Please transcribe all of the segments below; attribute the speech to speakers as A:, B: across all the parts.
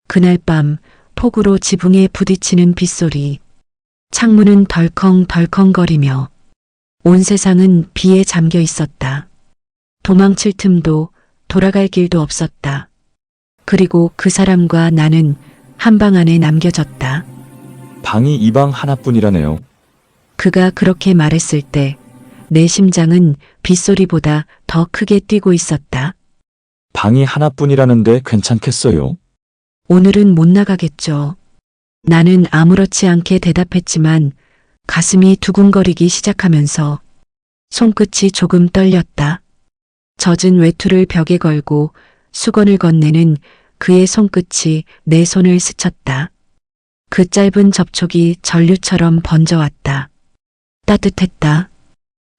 A: 그날 밤 폭우로 지붕에 부딪히는 빗소리, 창문은 덜컹덜컹거리며 온 세상은 비에 잠겨 있었다. 도망칠 틈도 돌아갈 길도 없었다. 그리고 그 사람과 나는 한 방 안에 남겨졌다.
B: 방이 이 방 하나뿐이라네요.
A: 그가 그렇게 말했을 때 내 심장은 빗소리보다 더 크게 뛰고 있었다.
B: 방이 하나뿐이라는데 괜찮겠어요?
A: 오늘은 못 나가겠죠. 나는 아무렇지 않게 대답했지만 가슴이 두근거리기 시작하면서 손끝이 조금 떨렸다. 젖은 외투를 벽에 걸고 수건을 건네는 그의 손끝이 내 손을 스쳤다. 그 짧은 접촉이 전류처럼 번져왔다. 따뜻했다.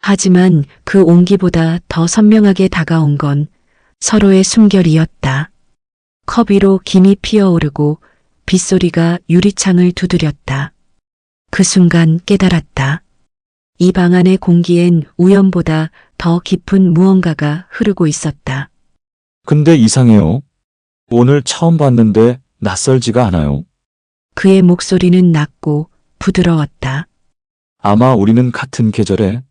A: 하지만 그 온기보다 더 선명하게 다가온 건 서로의 숨결이었다. 컵 위로 김이 피어오르고 빗소리가 유리창을 두드렸다. 그 순간 깨달았다. 이 방 안의 공기엔 우연보다 더 깊은 무언가가 흐르고 있었다.
B: 근데 이상해요. 오늘 처음 봤는데 낯설지가 않아요.
A: 그의 목소리는 낮고 부드러웠다.
B: 아마 우리는 같은 계절에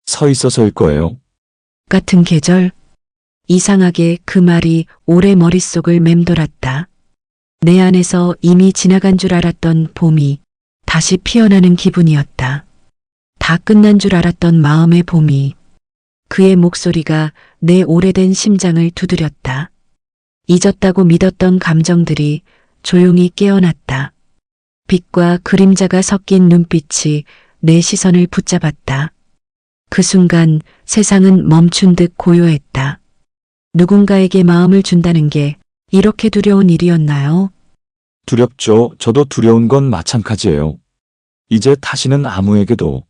B: 서 있어서일 거예요.
A: 같은 계절? 이상하게 그 말이 오래 머릿속을 맴돌았다. 내 안에서 이미 지나간 줄 알았던 봄이 다시 피어나는 기분이었다. 다 끝난 줄 알았던 마음의 봄이. 그의 목소리가 내 오래된 심장을 두드렸다. 잊었다고 믿었던 감정들이 조용히 깨어났다. 빛과 그림자가 섞인 눈빛이 내 시선을 붙잡았다. 그 순간 세상은 멈춘 듯 고요했다. 누군가에게 마음을 준다는 게 이렇게 두려운 일이었나요?
B: 두렵죠. 저도 두려운 건 마찬가지예요. 이제 다시는 아무에게도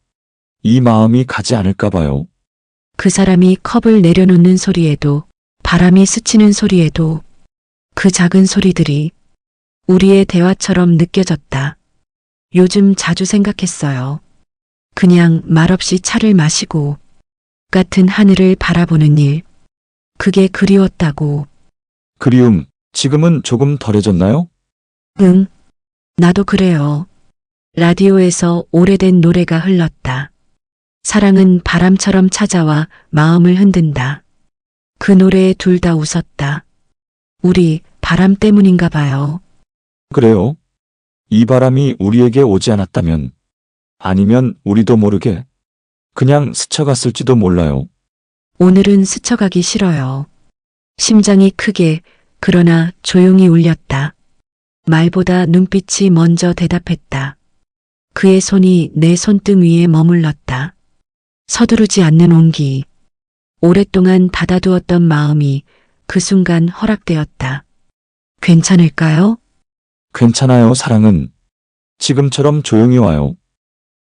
B: 이 마음이 가지 않을까 봐요.
A: 그 사람이 컵을 내려놓는 소리에도, 바람이 스치는 소리에도, 그 작은 소리들이 우리의 대화처럼 느껴졌다. 요즘 자주 생각했어요. 그냥 말없이 차를 마시고 같은 하늘을 바라보는 일. 그게 그리웠다고.
B: 그리움, 지금은 조금 덜해졌나요?
A: 응, 나도 그래요. 라디오에서 오래된 노래가 흘렀다. 사랑은 바람처럼 찾아와 마음을 흔든다. 그 노래에 둘 다 웃었다. 우리 바람 때문인가 봐요.
B: 그래요. 이 바람이 우리에게 오지 않았다면, 아니면 우리도 모르게 그냥 스쳐갔을지도 몰라요.
A: 오늘은 스쳐가기 싫어요. 심장이 크게 그러나 조용히 울렸다. 말보다 눈빛이 먼저 대답했다. 그의 손이 내 손등 위에 머물렀다. 서두르지 않는 온기. 오랫동안 닫아두었던 마음이 그 순간 허락되었다. 괜찮을까요?
B: 괜찮아요, 사랑은. 지금처럼 조용히 와요.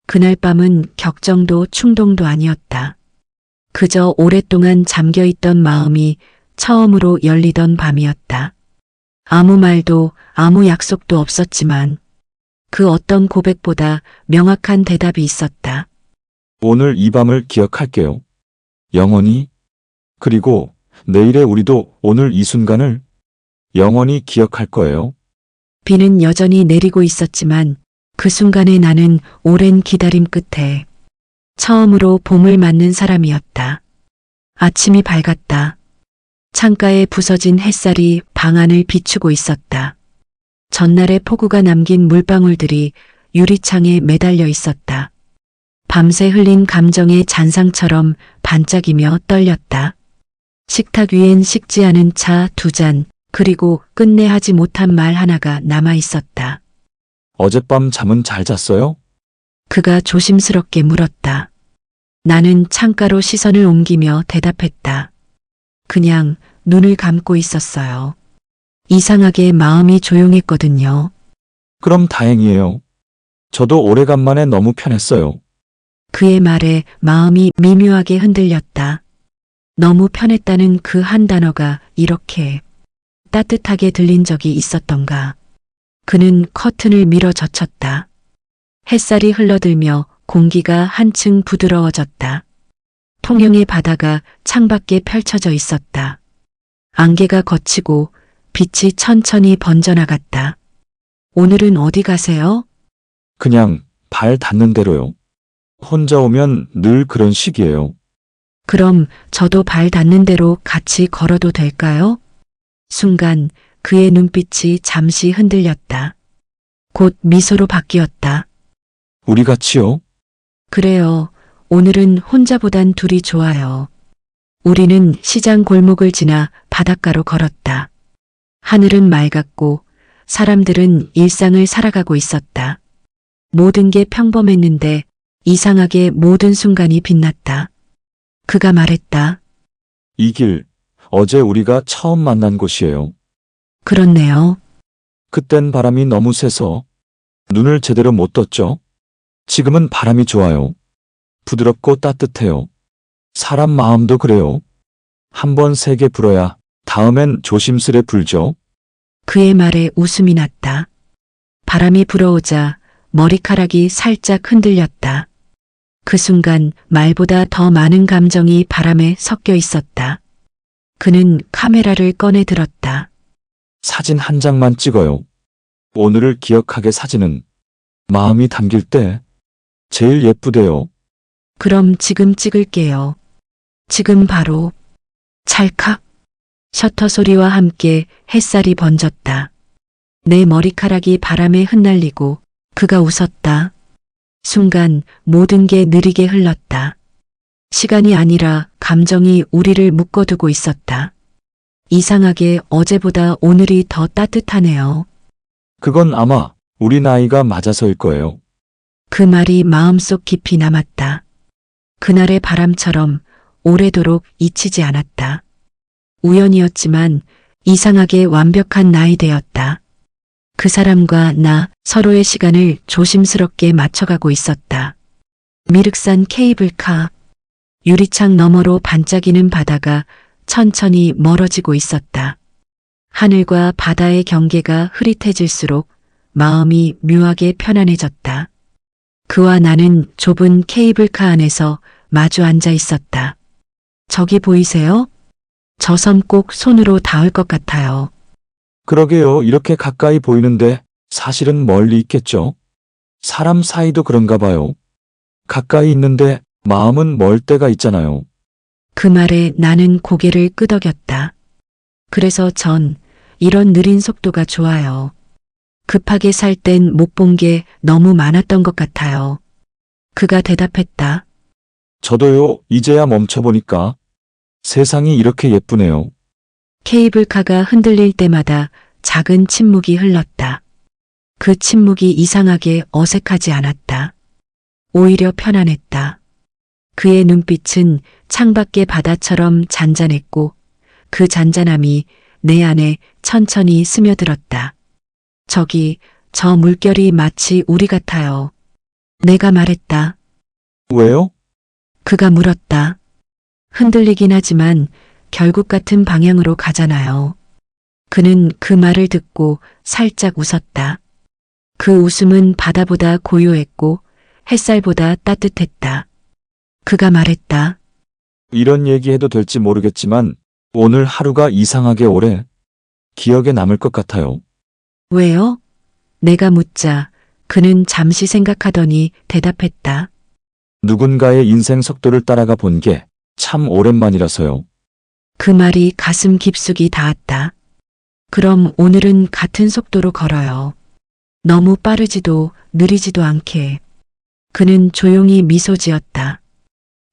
A: 그날 밤은 격정도 충동도 아니었다. 그저 오랫동안 잠겨있던 마음이 처음으로 열리던 밤이었다. 아무 말도 아무 약속도 없었지만 그 어떤 고백보다 명확한 대답이 있었다.
B: 오늘 이 밤을 기억할게요. 영원히. 그리고 내일의 우리도 오늘 이 순간을 영원히 기억할 거예요.
A: 비는 여전히 내리고 있었지만 그 순간에 나는 오랜 기다림 끝에 처음으로 봄을 맞는 사람이었다. 아침이 밝았다. 창가에 부서진 햇살이 방 안을 비추고 있었다. 전날의 폭우가 남긴 물방울들이 유리창에 매달려 있었다. 밤새 흘린 감정의 잔상처럼 반짝이며 떨렸다. 식탁 위엔 식지 않은 차 2잔, 그리고 끝내 하지 못한 말 하나가 남아 있었다.
B: 어젯밤 잠은 잘 잤어요?
A: 그가 조심스럽게 물었다. 나는 창가로 시선을 옮기며 대답했다. 그냥 눈을 감고 있었어요. 이상하게 마음이 조용했거든요.
B: 그럼 다행이에요. 저도 오래간만에 너무 편했어요.
A: 그의 말에 마음이 미묘하게 흔들렸다. 너무 편했다는 그 한 단어가 이렇게 따뜻하게 들린 적이 있었던가. 그는 커튼을 밀어 젖혔다. 햇살이 흘러들며 공기가 한층 부드러워졌다. 통영의 바다가 창밖에 펼쳐져 있었다. 안개가 걷히고 빛이 천천히 번져나갔다. 오늘은 어디 가세요?
B: 그냥 발 닿는 대로요. 혼자 오면 늘 그런 식이에요.
A: 그럼 저도 발 닿는 대로 같이 걸어도 될까요? 순간 그의 눈빛이 잠시 흔들렸다. 곧 미소로 바뀌었다.
B: 우리 같이요?
A: 그래요. 오늘은 혼자보단 둘이 좋아요. 우리는 시장 골목을 지나 바닷가로 걸었다. 하늘은 맑았고 사람들은 일상을 살아가고 있었다. 모든 게 평범했는데 이상하게 모든 순간이 빛났다. 그가 말했다.
B: 이 길, 어제 우리가 처음 만난 곳이에요.
A: 그렇네요.
B: 그땐 바람이 너무 세서 눈을 제대로 못 떴죠? 지금은 바람이 좋아요. 부드럽고 따뜻해요. 사람 마음도 그래요. 한번 세게 불어야 다음엔 조심스레 불죠.
A: 그의 말에 웃음이 났다. 바람이 불어오자 머리카락이 살짝 흔들렸다. 그 순간 말보다 더 많은 감정이 바람에 섞여 있었다. 그는 카메라를 꺼내 들었다.
B: 사진 한 장만 찍어요. 오늘을 기억하게 사진은 마음이 담길 때 제일 예쁘대요.
A: 그럼 지금 찍을게요. 지금 바로. 찰칵. 셔터 소리와 함께 햇살이 번졌다. 내 머리카락이 바람에 흩날리고 그가 웃었다. 순간 모든 게 느리게 흘렀다. 시간이 아니라 감정이 우리를 묶어두고 있었다. 이상하게 어제보다 오늘이 더 따뜻하네요.
B: 그건 아마 우리 나이가 맞아서일 거예요.
A: 그 말이 마음속 깊이 남았다. 그날의 바람처럼 오래도록 잊히지 않았다. 우연이었지만 이상하게 완벽한 나이 되었다. 그 사람과 나 서로의 시간을 조심스럽게 맞춰가고 있었다. 미륵산 케이블카. 유리창 너머로 반짝이는 바다가 천천히 멀어지고 있었다. 하늘과 바다의 경계가 흐릿해질수록 마음이 묘하게 편안해졌다. 그와 나는 좁은 케이블카 안에서 마주 앉아 있었다. 저기 보이세요? 저 섬 꼭 손으로 닿을 것 같아요.
B: 그러게요. 이렇게 가까이 보이는데 사실은 멀리 있겠죠. 사람 사이도 그런가 봐요. 가까이 있는데 마음은 멀 때가 있잖아요.
A: 그 말에 나는 고개를 끄덕였다. 그래서 전 이런 느린 속도가 좋아요. 급하게 살 땐 못 본 게 너무 많았던 것 같아요. 그가 대답했다.
B: 저도요. 이제야 멈춰보니까 세상이 이렇게 예쁘네요.
A: 케이블카가 흔들릴 때마다 작은 침묵이 흘렀다. 그 침묵이 이상하게 어색하지 않았다. 오히려 편안했다. 그의 눈빛은 창밖의 바다처럼 잔잔했고 그 잔잔함이 내 안에 천천히 스며들었다. 저기 저 물결이 마치 우리 같아요. 내가 말했다.
B: 왜요?
A: 그가 물었다. 흔들리긴 하지만 결국 같은 방향으로 가잖아요. 그는 그 말을 듣고 살짝 웃었다. 그 웃음은 바다보다 고요했고 햇살보다 따뜻했다. 그가 말했다.
B: 이런 얘기해도 될지 모르겠지만 오늘 하루가 이상하게 오래 기억에 남을 것 같아요.
A: 왜요? 내가 묻자 그는 잠시 생각하더니 대답했다.
B: 누군가의 인생 속도를 따라가 본 게 참 오랜만이라서요.
A: 그 말이 가슴 깊숙이 닿았다. 그럼 오늘은 같은 속도로 걸어요. 너무 빠르지도 느리지도 않게. 그는 조용히 미소 지었다.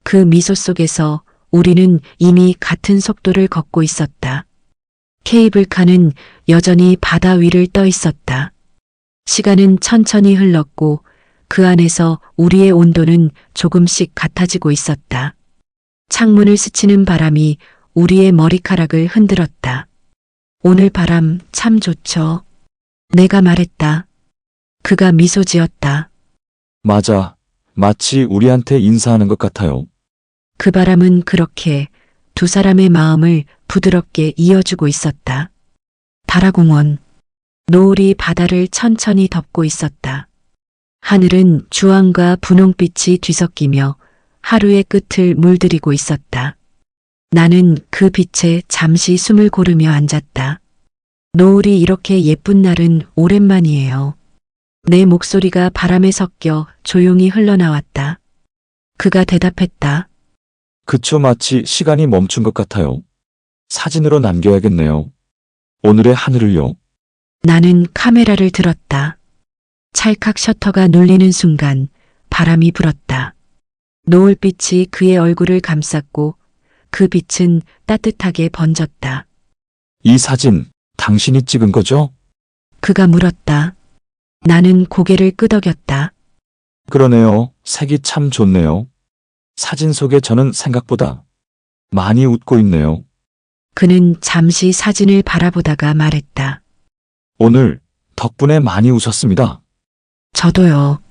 A: 그 미소 속에서 우리는 이미 같은 속도를 걷고 있었다. 케이블카는 여전히 바다 위를 떠 있었다. 시간은 천천히 흘렀고 그 안에서 우리의 온도는 조금씩 같아지고 있었다. 창문을 스치는 바람이 우리의 머리카락을 흔들었다. 오늘 바람 참 좋죠. 내가 말했다. 그가 미소 지었다.
B: 맞아. 마치 우리한테 인사하는 것 같아요.
A: 그 바람은 그렇게 두 사람의 마음을 부드럽게 이어주고 있었다. 다라공원. 노을이 바다를 천천히 덮고 있었다. 하늘은 주황과 분홍빛이 뒤섞이며 하루의 끝을 물들이고 있었다. 나는 그 빛에 잠시 숨을 고르며 앉았다. 노을이 이렇게 예쁜 날은 오랜만이에요. 내 목소리가 바람에 섞여 조용히 흘러나왔다. 그가 대답했다.
B: 그쵸, 마치 시간이 멈춘 것 같아요. 사진으로 남겨야겠네요. 오늘의 하늘을요.
A: 나는 카메라를 들었다. 찰칵 셔터가 눌리는 순간 바람이 불었다. 노을빛이 그의 얼굴을 감쌌고 그 빛은 따뜻하게 번졌다.
B: 이 사진 당신이 찍은 거죠?
A: 그가 물었다. 나는 고개를 끄덕였다.
B: 그러네요. 색이 참 좋네요. 사진 속에 저는 생각보다 많이 웃고 있네요.
A: 그는 잠시 사진을 바라보다가 말했다.
B: 오늘 덕분에 많이 웃었습니다.
A: 저도요.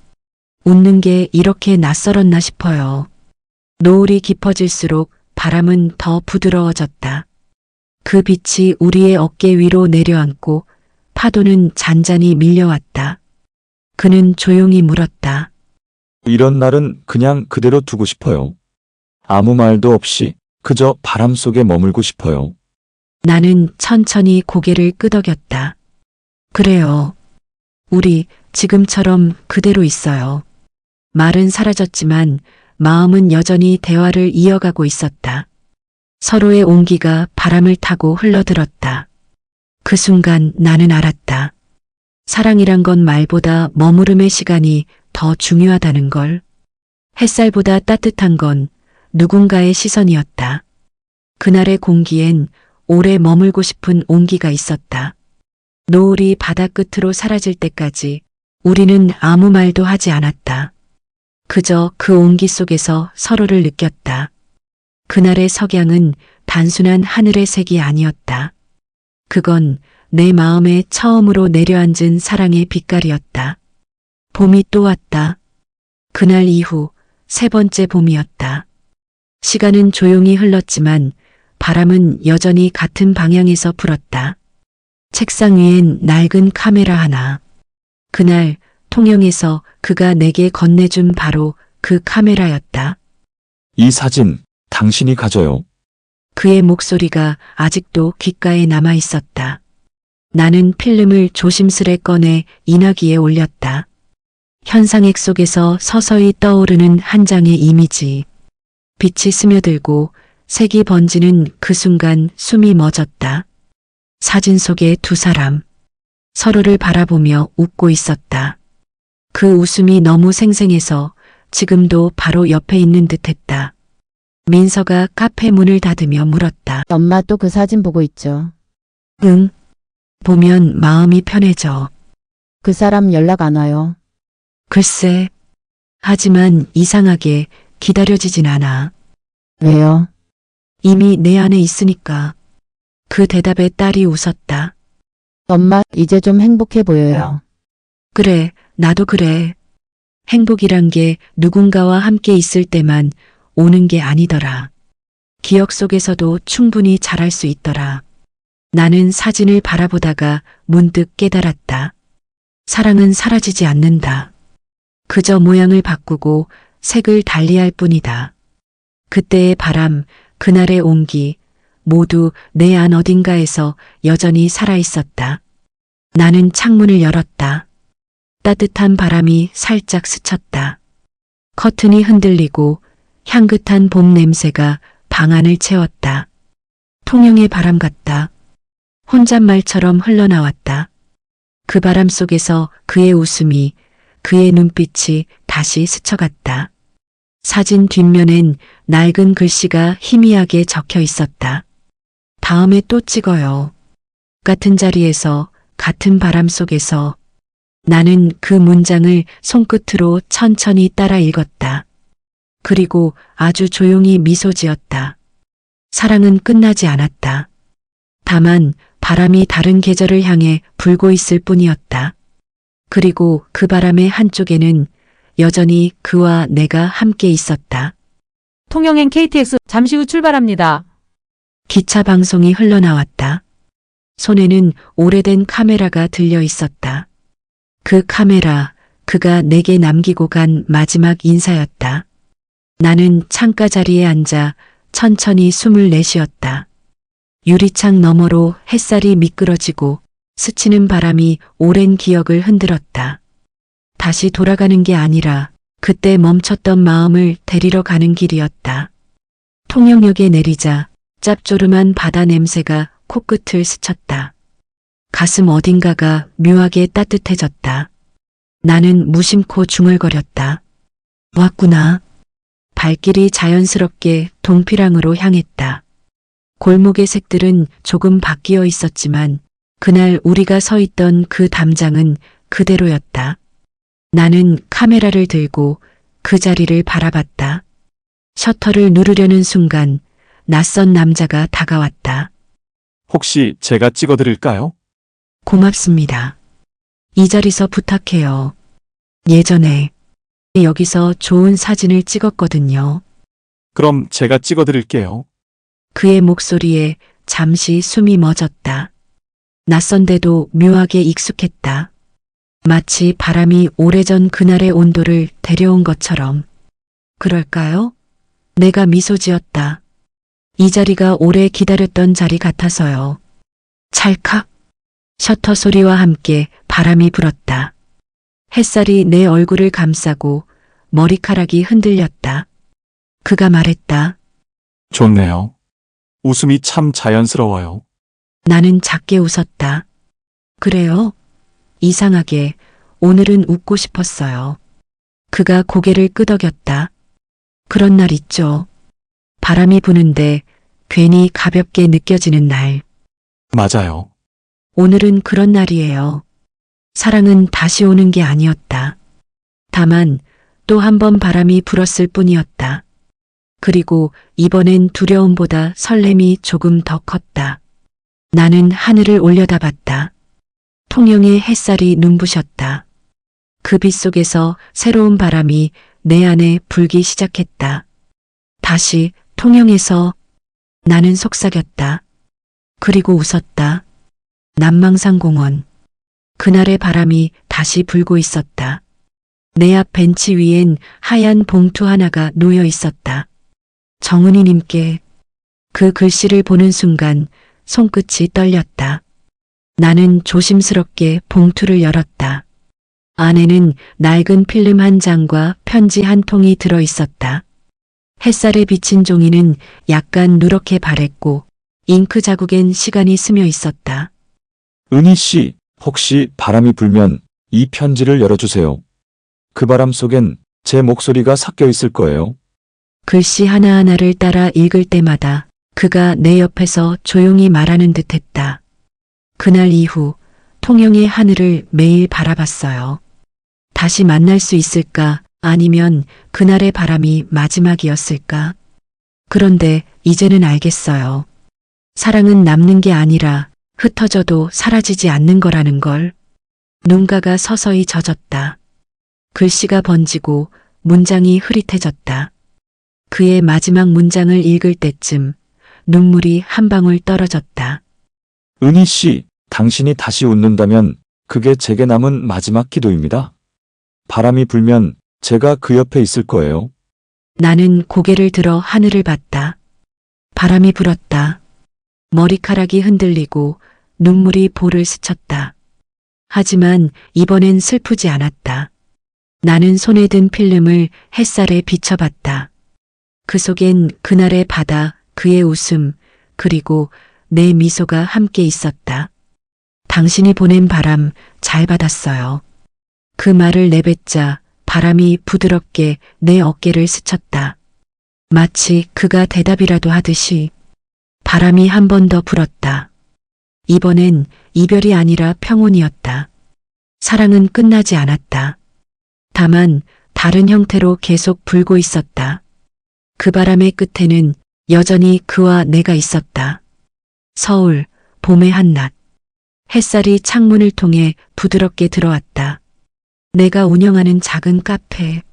A: 웃는 게 이렇게 낯설었나 싶어요. 노을이 깊어질수록 바람은 더 부드러워졌다. 그 빛이 우리의 어깨 위로 내려앉고 파도는 잔잔히 밀려왔다. 그는 조용히 물었다.
B: 이런 날은 그냥 그대로 두고 싶어요. 아무 말도 없이 그저 바람 속에 머물고 싶어요.
A: 나는 천천히 고개를 끄덕였다. 그래요. 우리 지금처럼 그대로 있어요. 말은 사라졌지만 마음은 여전히 대화를 이어가고 있었다. 서로의 온기가 바람을 타고 흘러들었다. 그 순간 나는 알았다. 사랑이란 건 말보다 머무름의 시간이 더 중요하다는 걸. 햇살보다 따뜻한 건 누군가의 시선이었다. 그날의 공기엔 오래 머물고 싶은 온기가 있었다. 노을이 바다 끝으로 사라질 때까지 우리는 아무 말도 하지 않았다. 그저 그 온기 속에서 서로를 느꼈다. 그날의 석양은 단순한 하늘의 색이 아니었다. 그건 내 마음에 처음으로 내려앉은 사랑의 빛깔이었다. 봄이 또 왔다. 그날 이후 세 번째 봄이었다. 시간은 조용히 흘렀지만 바람은 여전히 같은 방향에서 불었다. 책상 위엔 낡은 카메라 하나. 그날 통영에서 그가 내게 건네준 바로 그 카메라였다.
B: 이 사진 당신이 가져요.
A: 그의 목소리가 아직도 귓가에 남아 있었다. 나는 필름을 조심스레 꺼내 인화기에 올렸다. 현상액 속에서 서서히 떠오르는 한 장의 이미지. 빛이 스며들고 색이 번지는 그 순간 숨이 멎었다. 사진 속의 두 사람. 서로를 바라보며 웃고 있었다. 그 웃음이 너무 생생해서 지금도 바로 옆에 있는 듯했다. 민서가 카페 문을 닫으며 물었다.
C: 엄마 또 그 사진 보고 있죠.
A: 응. 보면 마음이 편해져.
C: 그 사람 연락 안 와요.
A: 글쎄. 하지만 이상하게 기다려지진 않아.
C: 왜요?
A: 이미 내 안에 있으니까. 그 대답에 딸이 웃었다.
C: 엄마 이제 좀 행복해 보여요.
A: 그래, 나도 그래. 행복이란 게 누군가와 함께 있을 때만 오는 게 아니더라. 기억 속에서도 충분히 잘할 수 있더라. 나는 사진을 바라보다가 문득 깨달았다. 사랑은 사라지지 않는다. 그저 모양을 바꾸고 색을 달리할 뿐이다. 그때의 바람, 그날의 온기, 모두 내 안 어딘가에서 여전히 살아있었다. 나는 창문을 열었다. 따뜻한 바람이 살짝 스쳤다. 커튼이 흔들리고 향긋한 봄 냄새가 방 안을 채웠다. 통영의 바람 같다. 혼잣말처럼 흘러나왔다. 그 바람 속에서 그의 웃음이, 그의 눈빛이 다시 스쳐갔다. 사진 뒷면엔 낡은 글씨가 희미하게 적혀 있었다. 다음에 또 찍어요. 같은 자리에서, 같은 바람 속에서. 나는 그 문장을 손끝으로 천천히 따라 읽었다. 그리고 아주 조용히 미소 지었다. 사랑은 끝나지 않았다. 다만 바람이 다른 계절을 향해 불고 있을 뿐이었다. 그리고 그 바람의 한쪽에는 여전히 그와 내가 함께 있었다.
D: 통영행 KTX 잠시 후 출발합니다.
A: 기차 방송이 흘러나왔다. 손에는 오래된 카메라가 들려 있었다. 그 카메라, 그가 내게 남기고 간 마지막 인사였다. 나는 창가 자리에 앉아 천천히 숨을 내쉬었다. 유리창 너머로 햇살이 미끄러지고 스치는 바람이 오랜 기억을 흔들었다. 다시 돌아가는 게 아니라 그때 멈췄던 마음을 데리러 가는 길이었다. 통영역에 내리자 짭조름한 바다 냄새가 코끝을 스쳤다. 가슴 어딘가가 묘하게 따뜻해졌다. 나는 무심코 중얼거렸다. 왔구나. 발길이 자연스럽게 동피랑으로 향했다. 골목의 색들은 조금 바뀌어 있었지만 그날 우리가 서 있던 그 담장은 그대로였다. 나는 카메라를 들고 그 자리를 바라봤다. 셔터를 누르려는 순간 낯선 남자가 다가왔다.
E: 혹시 제가 찍어드릴까요?
A: 고맙습니다. 이 자리서 부탁해요. 예전에 여기서 좋은 사진을 찍었거든요.
E: 그럼 제가 찍어드릴게요.
A: 그의 목소리에 잠시 숨이 멎었다. 낯선데도 묘하게 익숙했다. 마치 바람이 오래전 그날의 온도를 데려온 것처럼. 그럴까요? 내가 미소 지었다. 이 자리가 오래 기다렸던 자리 같아서요. 찰칵. 셔터 소리와 함께 바람이 불었다. 햇살이 내 얼굴을 감싸고 머리카락이 흔들렸다. 그가 말했다.
E: 좋네요. 웃음이 참 자연스러워요.
A: 나는 작게 웃었다. 그래요? 이상하게 오늘은 웃고 싶었어요. 그가 고개를 끄덕였다. 그런 날 있죠. 바람이 부는데 괜히 가볍게 느껴지는 날.
E: 맞아요.
A: 오늘은 그런 날이에요. 사랑은 다시 오는 게 아니었다. 다만 또 한 번 바람이 불었을 뿐이었다. 그리고 이번엔 두려움보다 설렘이 조금 더 컸다. 나는 하늘을 올려다봤다. 통영의 햇살이 눈부셨다. 그 빛 속에서 새로운 바람이 내 안에 불기 시작했다. 다시 통영에서 나는 속삭였다. 그리고 웃었다. 남망산공원. 그날의 바람이 다시 불고 있었다. 내 앞 벤치 위엔 하얀 봉투 하나가 놓여 있었다. 정은이님께. 그 글씨를 보는 순간 손끝이 떨렸다. 나는 조심스럽게 봉투를 열었다. 안에는 낡은 필름 한 장과 편지 한 통이 들어 있었다. 햇살에 비친 종이는 약간 누렇게 바랬고 잉크 자국엔 시간이 스며 있었다.
B: 은희 씨, 혹시 바람이 불면 이 편지를 열어주세요. 그 바람 속엔 제 목소리가 섞여 있을 거예요.
A: 글씨 하나하나를 따라 읽을 때마다 그가 내 옆에서 조용히 말하는 듯 했다. 그날 이후 통영의 하늘을 매일 바라봤어요. 다시 만날 수 있을까? 아니면 그날의 바람이 마지막이었을까? 그런데 이제는 알겠어요. 사랑은 남는 게 아니라 흩어져도 사라지지 않는 거라는 걸. 눈가가 서서히 젖었다. 글씨가 번지고 문장이 흐릿해졌다. 그의 마지막 문장을 읽을 때쯤 눈물이 한 방울 떨어졌다.
B: 은희 씨, 당신이 다시 웃는다면 그게 제게 남은 마지막 기도입니다. 바람이 불면 제가 그 옆에 있을 거예요.
A: 나는 고개를 들어 하늘을 봤다. 바람이 불었다. 머리카락이 흔들리고 눈물이 볼을 스쳤다. 하지만 이번엔 슬프지 않았다. 나는 손에 든 필름을 햇살에 비춰봤다. 그 속엔 그날의 바다, 그의 웃음, 그리고 내 미소가 함께 있었다. 당신이 보낸 바람 잘 받았어요. 그 말을 내뱉자 바람이 부드럽게 내 어깨를 스쳤다. 마치 그가 대답이라도 하듯이. 바람이 한 번 더 불었다. 이번엔 이별이 아니라 평온이었다. 사랑은 끝나지 않았다. 다만 다른 형태로 계속 불고 있었다. 그 바람의 끝에는 여전히 그와 내가 있었다. 서울, 봄의 한낮. 햇살이 창문을 통해 부드럽게 들어왔다. 내가 운영하는 작은 카페.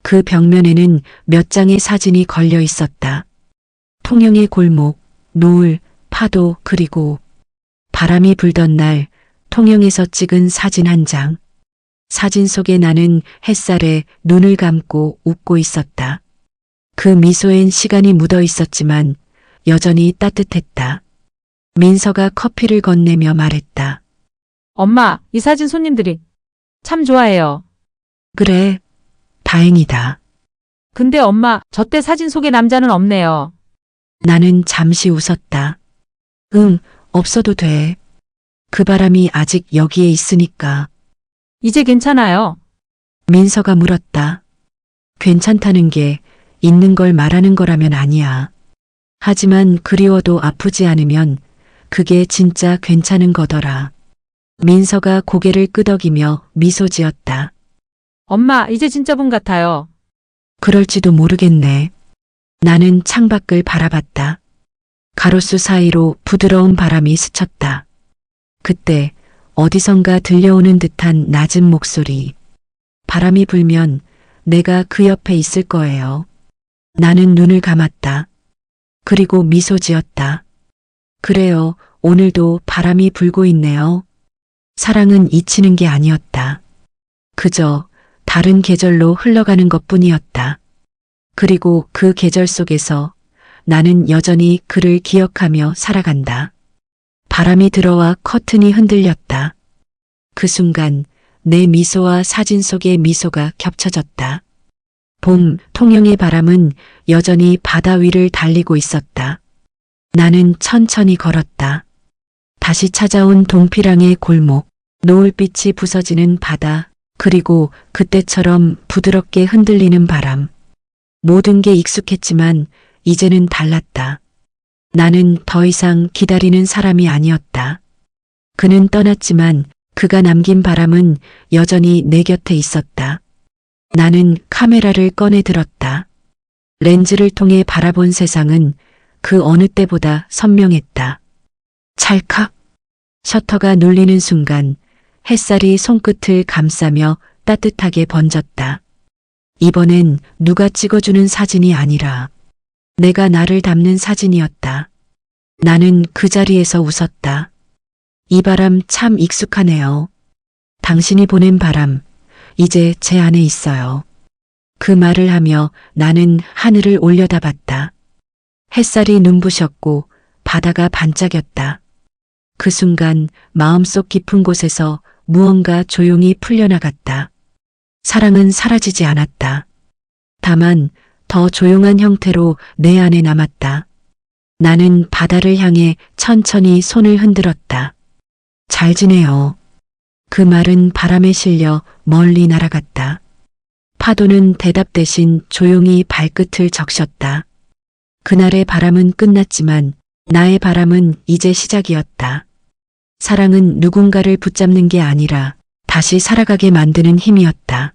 A: 그 벽면에는 몇 장의 사진이 걸려 있었다. 통영의 골목, 노을, 파도, 그리고 바람이 불던 날 통영에서 찍은 사진 한 장. 사진 속에 나는 햇살에 눈을 감고 웃고 있었다. 그 미소엔 시간이 묻어 있었지만 여전히 따뜻했다. 민서가 커피를 건네며 말했다.
D: 엄마, 이 사진 손님들이 참 좋아해요.
A: 그래, 다행이다.
D: 근데 엄마, 저 때 사진 속에 남자는 없네요.
A: 나는 잠시 웃었다. 응, 없어도 돼. 그 바람이 아직 여기에 있으니까.
D: 이제 괜찮아요.
A: 민서가 물었다. 괜찮다는 게 있는 걸 말하는 거라면 아니야. 하지만 그리워도 아프지 않으면 그게 진짜 괜찮은 거더라. 민서가 고개를 끄덕이며 미소 지었다.
D: 엄마, 이제 진짜 분 같아요.
A: 그럴지도 모르겠네. 나는 창밖을 바라봤다. 가로수 사이로 부드러운 바람이 스쳤다. 그때 어디선가 들려오는 듯한 낮은 목소리. 바람이 불면 내가 그 옆에 있을 거예요. 나는 눈을 감았다. 그리고 미소 지었다. 그래요, 오늘도 바람이 불고 있네요. 사랑은 잊히는 게 아니었다. 그저 다른 계절로 흘러가는 것뿐이었다. 그리고 그 계절 속에서 나는 여전히 그를 기억하며 살아간다. 바람이 들어와 커튼이 흔들렸다. 그 순간 내 미소와 사진 속의 미소가 겹쳐졌다. 봄 통영의 바람은 여전히 바다 위를 달리고 있었다. 나는 천천히 걸었다. 다시 찾아온 동피랑의 골목, 노을빛이 부서지는 바다, 그리고 그때처럼 부드럽게 흔들리는 바람. 모든 게 익숙했지만 이제는 달랐다. 나는 더 이상 기다리는 사람이 아니었다. 그는 떠났지만 그가 남긴 바람은 여전히 내 곁에 있었다. 나는 카메라를 꺼내 들었다. 렌즈를 통해 바라본 세상은 그 어느 때보다 선명했다. 찰칵. 셔터가 눌리는 순간 햇살이 손끝을 감싸며 따뜻하게 번졌다. 이번엔 누가 찍어주는 사진이 아니라 내가 나를 담는 사진이었다. 나는 그 자리에서 웃었다. 이 바람 참 익숙하네요. 당신이 보낸 바람, 이제 제 안에 있어요. 그 말을 하며 나는 하늘을 올려다봤다. 햇살이 눈부셨고 바다가 반짝였다. 그 순간 마음속 깊은 곳에서 무언가 조용히 풀려나갔다. 사랑은 사라지지 않았다. 다만 더 조용한 형태로 내 안에 남았다. 나는 바다를 향해 천천히 손을 흔들었다. 잘 지내요. 그 말은 바람에 실려 멀리 날아갔다. 파도는 대답 대신 조용히 발끝을 적셨다. 그날의 바람은 끝났지만 나의 바람은 이제 시작이었다. 사랑은 누군가를 붙잡는 게 아니라 다시 살아가게 만드는 힘이었다.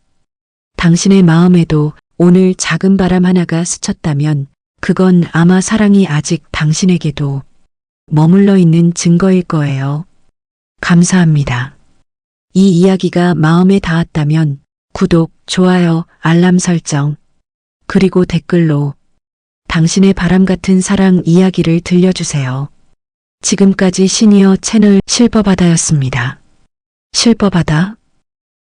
A: 당신의 마음에도 오늘 작은 바람 하나가 스쳤다면 그건 아마 사랑이 아직 당신에게도 머물러 있는 증거일 거예요. 감사합니다. 이 이야기가 마음에 닿았다면 구독, 좋아요, 알람 설정, 그리고 댓글로 당신의 바람 같은 사랑 이야기를 들려주세요. 지금까지 시니어 채널 실버바다였습니다. 실버바다.